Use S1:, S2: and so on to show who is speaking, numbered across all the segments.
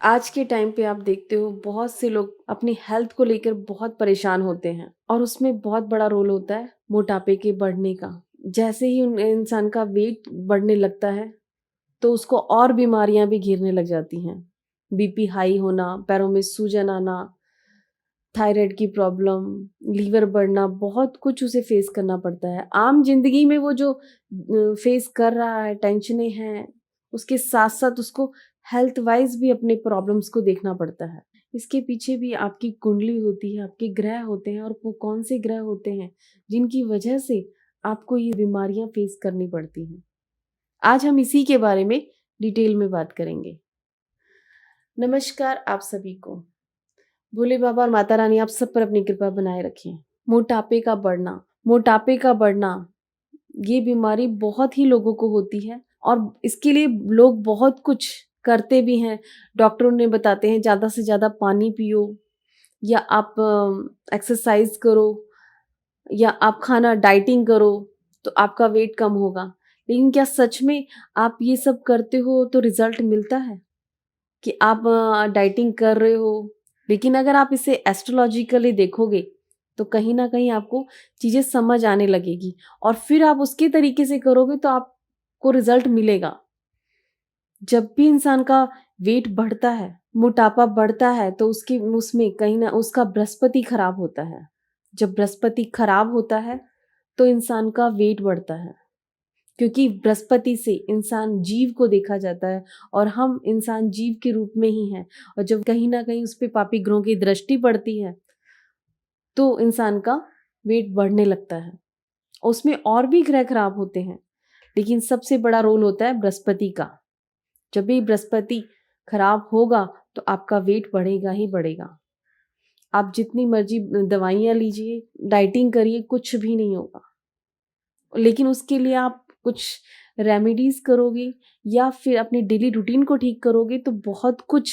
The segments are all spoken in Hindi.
S1: आज के टाइम पे आप देखते हो बहुत से लोग अपनी हेल्थ को लेकर बहुत परेशान होते हैं और उसमें बहुत बड़ा रोल होता है मोटापे के बढ़ने का। जैसे ही उन इंसान का वेट बढ़ने लगता है तो उसको और बीमारियां भी घेरने लग जाती हैं। बीपी हाई होना, पैरों में सूजन आना, थायराइड की प्रॉब्लम, लीवर बढ़ना, बहुत कुछ उसे फेस करना पड़ता है। आम जिंदगी में वो जो फेस कर रहा है, टेंशनें हैं, उसके साथ साथ उसको हेल्थ वाइज भी अपने प्रॉब्लम्स को देखना पड़ता है। इसके पीछे भी आपकी कुंडली होती है, आपके ग्रह होते हैं, और वो कौन से ग्रह होते हैं जिनकी वजह से आपको ये बीमारियां फेस करनी पड़ती हैं। आज हम इसी के बारे में डिटेल में बात करेंगे। नमस्कार आप सभी को। भोले बाबा और माता रानी आप सब पर अपनी कृपा बनाए रखें। मोटापे का बढ़ना ये बीमारी बहुत ही लोगों को होती है और इसके लिए लोग बहुत कुछ करते भी हैं। डॉक्टरों ने बताते हैं ज़्यादा से ज़्यादा पानी पियो, या आप एक्सरसाइज करो, या आप खाना डाइटिंग करो तो आपका वेट कम होगा। लेकिन क्या सच में आप ये सब करते हो तो रिजल्ट मिलता है कि आप डाइटिंग कर रहे हो? लेकिन अगर आप इसे एस्ट्रोलॉजिकली देखोगे तो कहीं न कहीं आपको चीज़ें समझ आने लगेगी और फिर आप उसके तरीके से करोगे तो आपको रिज़ल्ट मिलेगा। जब भी इंसान का वेट बढ़ता है, मोटापा बढ़ता है, तो उसकी उसमें कहीं न उसका बृहस्पति खराब होता है। जब बृहस्पति खराब होता है तो इंसान का वेट बढ़ता है। क्योंकि बृहस्पति से इंसान जीव को देखा जाता है और हम इंसान जीव के रूप में ही हैं, और जब कहीं न कहीं उस पे पापी ग्रहों की दृष्टि पड़ती है, तो इंसान का वेट बढ़ने लगता है। उसमें और भी ग्रह खराब होते हैं, लेकिन सबसे बड़ा रोल होता है बृहस्पति का। जब भी बृहस्पति खराब होगा, तो आपका वेट बढ़ेगा ही बढ़ेगा। आप जितनी मर्ज़ी दवाइयाँ लीजिए, डाइटिंग करिए, कुछ भी नहीं होगा। लेकिन उसके लिए आप कुछ रेमेडीज़ करोगे या फिर अपनी डेली रूटीन को ठीक करोगे तो बहुत कुछ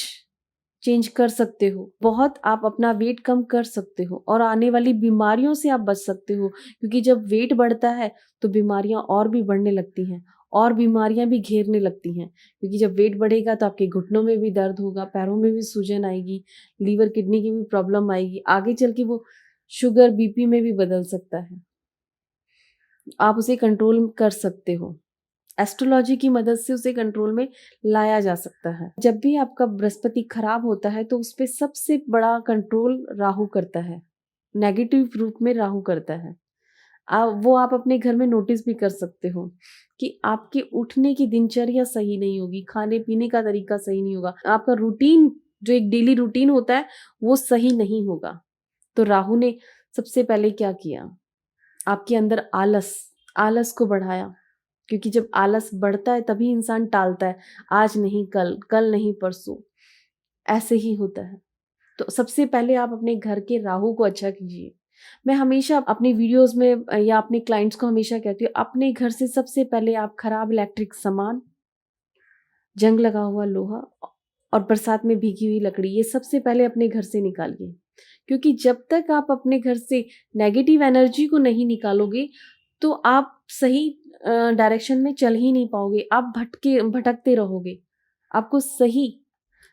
S1: चेंज कर सकते हो। बहुत आप अपना वेट कम कर सकते हो और आने वाली बीमारियों से आप बच सकते हो, क्योंकि जब वेट बढ़ता है तो बीमारियाँ और भी बढ़ने लगती हैं और बीमारियाँ भी घेरने लगती हैं। क्योंकि जब वेट बढ़ेगा तो आपके घुटनों में भी दर्द होगा, पैरों में भी सूजन आएगी, लीवर किडनी की भी प्रॉब्लम आएगी। आगे चल के वो शुगर, बीपी में भी बदल सकता है। आप उसे कंट्रोल कर सकते हो। एस्ट्रोलॉजी की मदद से उसे कंट्रोल में लाया जा सकता है। जब भी आपका बृहस्पति खराब होता है तो उसपे सबसे बड़ा कंट्रोल राहु करता है। नेगेटिव रूप में राहु करता है। वो आप अपने घर में नोटिस भी कर सकते हो कि आपके उठने की दिनचर्या सही नहीं होगी, खाने-पीने का तरीका सही नहीं होगा। आपका रूटीन, जो एक डेली रूटीन होता है, वो सही नहीं होगा। तो राहु ने सबसे पहले क्या किया? आपके अंदर आलस को बढ़ाया, क्योंकि जब आलस बढ़ता है तभी इंसान टालता है, आज नहीं कल, कल नहीं परसों, ऐसे ही होता है। तो सबसे पहले आप अपने घर के राहु को अच्छा कीजिए। मैं हमेशा अपनी वीडियोज़ में या अपने क्लाइंट्स को हमेशा कहती हूँ, अपने घर से सबसे पहले आप खराब इलेक्ट्रिक सामान, जंग लगा हुआ लोहा और बरसात में भीगी हुई लकड़ी, ये सबसे पहले अपने घर से निकालिए। क्योंकि जब तक आप अपने घर से नेगेटिव एनर्जी को नहीं निकालोगे, तो आप सही डायरेक्शन में चल ही नहीं पाओगे। आप भटकते रहोगे। आपको सही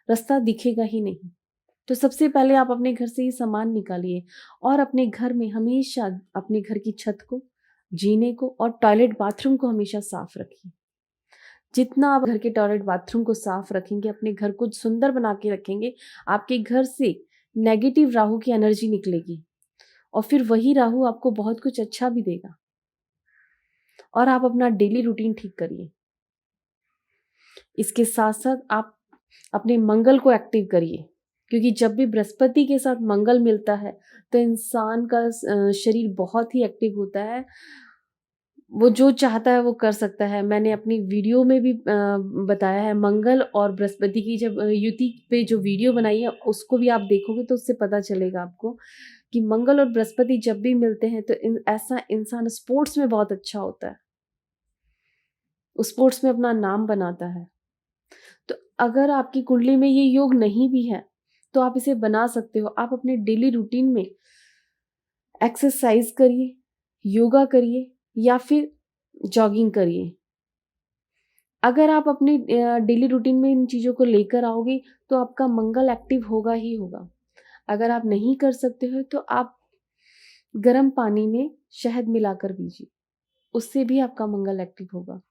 S1: रास्ता दिखेगा ही नहीं। तो सबसे पहले आप अपने घर से ये सामान निकालिए और अपने घर में हमेशा अपने घर की छत को, जीने को और टॉयलेट बाथरूम को हमेशा साफ रखिए। जितना आप घर के टॉयलेट बाथरूम को साफ रखेंगे, अपने घर को सुंदर बना के रखेंगे, आपके घर से नेगेटिव राहु की एनर्जी निकलेगी और फिर वही राहु आपको बहुत कुछ अच्छा भी देगा। और आप अपना डेली रूटीन ठीक करिए। इसके साथ-साथ आप अपने मंगल को एक्टिव करिए, क्योंकि जब भी बृहस्पति के साथ मंगल मिलता है, तो इंसान का शरीर बहुत ही एक्टिव होता है। वो जो चाहता है वो कर सकता है। मैंने अपनी वीडियो में भी बताया है, मंगल और बृहस्पति की जब युति पे जो वीडियो बनाई है, उसको भी आप देखोगे तो उससे पता चलेगा आपको कि मंगल और बृहस्पति जब भी मिलते हैं तो ऐसा इंसान स्पोर्ट्स में बहुत अच्छा होता है। स्पोर्ट्स में अपना नाम बनाता है। तो अगर आपकी कुंडली में ये योग नहीं भी है, तो आप इसे बना सकते हो। आप अपने डेली रूटीन में एक्सरसाइज करिए, योगा करिए या फिर जॉगिंग करिए। अगर आप अपनी डेली रूटीन में इन चीज़ों को लेकर आओगे तो आपका मंगल एक्टिव होगा ही होगा। अगर आप नहीं कर सकते हो तो आप गर्म पानी में शहद मिलाकर पीजिए, उससे भी आपका मंगल एक्टिव होगा।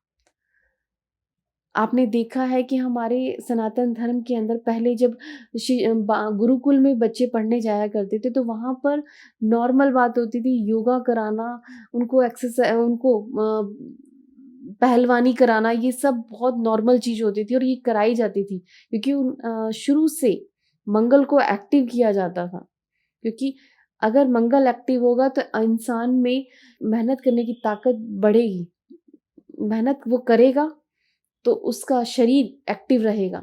S1: आपने देखा है कि हमारे सनातन धर्म के अंदर पहले जब गुरुकुल में बच्चे पढ़ने जाया करते थे तो वहाँ पर नॉर्मल बात होती थी योगा कराना, उनको एक्सरसाइज, उनको पहलवानी कराना, ये सब बहुत नॉर्मल चीज़ होती थी और ये कराई जाती थी क्योंकि शुरू से मंगल को एक्टिव किया जाता था। क्योंकि अगर मंगल एक्टिव होगा तो इंसान में मेहनत करने की ताकत बढ़ेगी, मेहनत वो करेगा तो उसका शरीर एक्टिव रहेगा।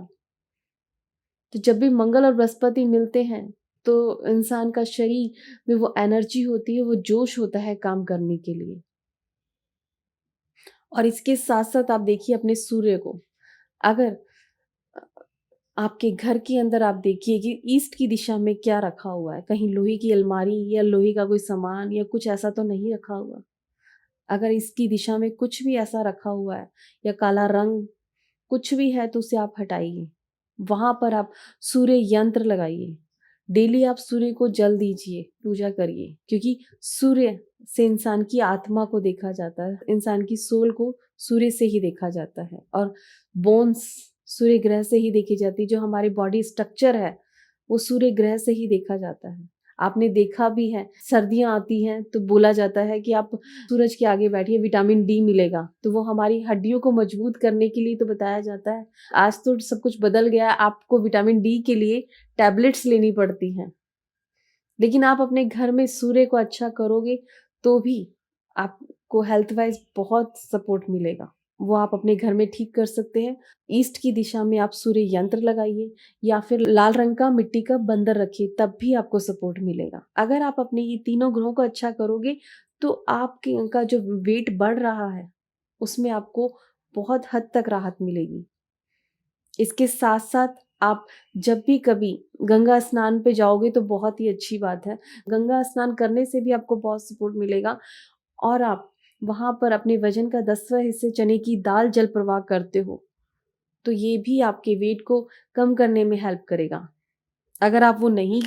S1: तो जब भी मंगल और बृहस्पति मिलते हैं तो इंसान का शरीर में वो एनर्जी होती है, वो जोश होता है काम करने के लिए। और इसके साथ-साथ आप देखिए अपने सूर्य को, अगर अ, आपके घर के अंदर आप देखिए कि ईस्ट की दिशा में क्या रखा हुआ है, कहीं लोहे की अलमारी या लोहे का कोई सामान या कुछ ऐसा तो नहीं रखा हुआ। अगर इसकी दिशा में कुछ भी ऐसा रखा हुआ है या काला रंग कुछ भी है तो उसे आप हटाइए। वहाँ पर आप सूर्य यंत्र लगाइए। डेली आप सूर्य को जल दीजिए, पूजा करिए क्योंकि सूर्य से इंसान की आत्मा को देखा जाता है, इंसान की सोल को सूर्य से ही देखा जाता है और बोन्स सूर्य ग्रह से ही देखी जाती है। जो हमारी बॉडी स्ट्रक्चर है वो सूर्य ग्रह से ही देखा जाता है। आपने देखा भी है, सर्दियाँ आती हैं तो बोला जाता है कि आप सूरज के आगे बैठिए, विटामिन डी मिलेगा, तो वो हमारी हड्डियों को मजबूत करने के लिए तो बताया जाता है। आज तो सब कुछ बदल गया है, आपको विटामिन डी के लिए टैबलेट्स लेनी पड़ती हैं। लेकिन आप अपने घर में सूर्य को अच्छा करोगे तो भी आपको हेल्थ वाइज बहुत सपोर्ट मिलेगा। वो आप अपने घर में ठीक कर सकते हैं। ईस्ट की दिशा में आप सूर्य यंत्र लगाइए या फिर लाल रंग का मिट्टी का बंदर रखिए, तब भी आपको सपोर्ट मिलेगा। अगर आप अपने ये तीनों ग्रहों को अच्छा करोगे तो आपके का जो वेट बढ़ रहा है उसमें आपको बहुत हद तक राहत मिलेगी। इसके साथ-साथ आप जब भी कभी गंगा स्नान पे जाओगे तो बहुत ही अच्छी बात है। गंगा स्नान करने से भी आपको बहुत सपोर्ट मिलेगा और आप वहाँ पर अपने वज़न का 10वां हिस्से चने की दाल जल प्रवाह करते हो, तो ये भी आपके वेट को कम करने में हेल्प करेगा। अगर आप वो नहीं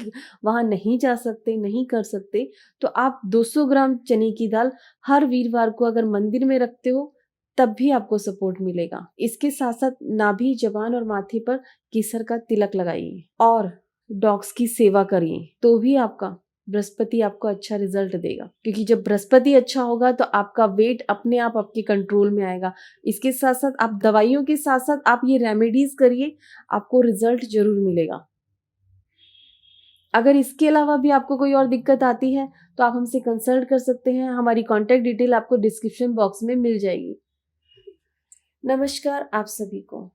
S1: वहाँ नहीं जा सकते, नहीं कर सकते, तो आप 200 ग्राम चने की दाल हर वीरवार को अगर मंदिर में रखते हो, तब भी आपको सपोर्ट मिलेगा। इसके साथ-साथ नाभि, जबान और माथे पर केसर का तिलक लगाइए और डॉग्स की सेवा करिए, तो भी आपका बृहस्पति आपको अच्छा रिज़ल्ट देगा। क्योंकि जब बृहस्पति अच्छा होगा तो आपका वेट अपने आप आपके कंट्रोल में आएगा। इसके साथ-साथ आप दवाइयों के साथ-साथ आप ये रेमेडीज़ करिए, आपको रिज़ल्ट ज़रूर मिलेगा। अगर इसके अलावा भी आपको कोई और दिक्कत आती है तो आप हमसे कंसल्ट कर सकते हैं। हमारी कॉन्टैक्ट डिटेल आपको डिस्क्रिप्शन बॉक्स में मिल जाएगी। नमस्कार आप सभी को।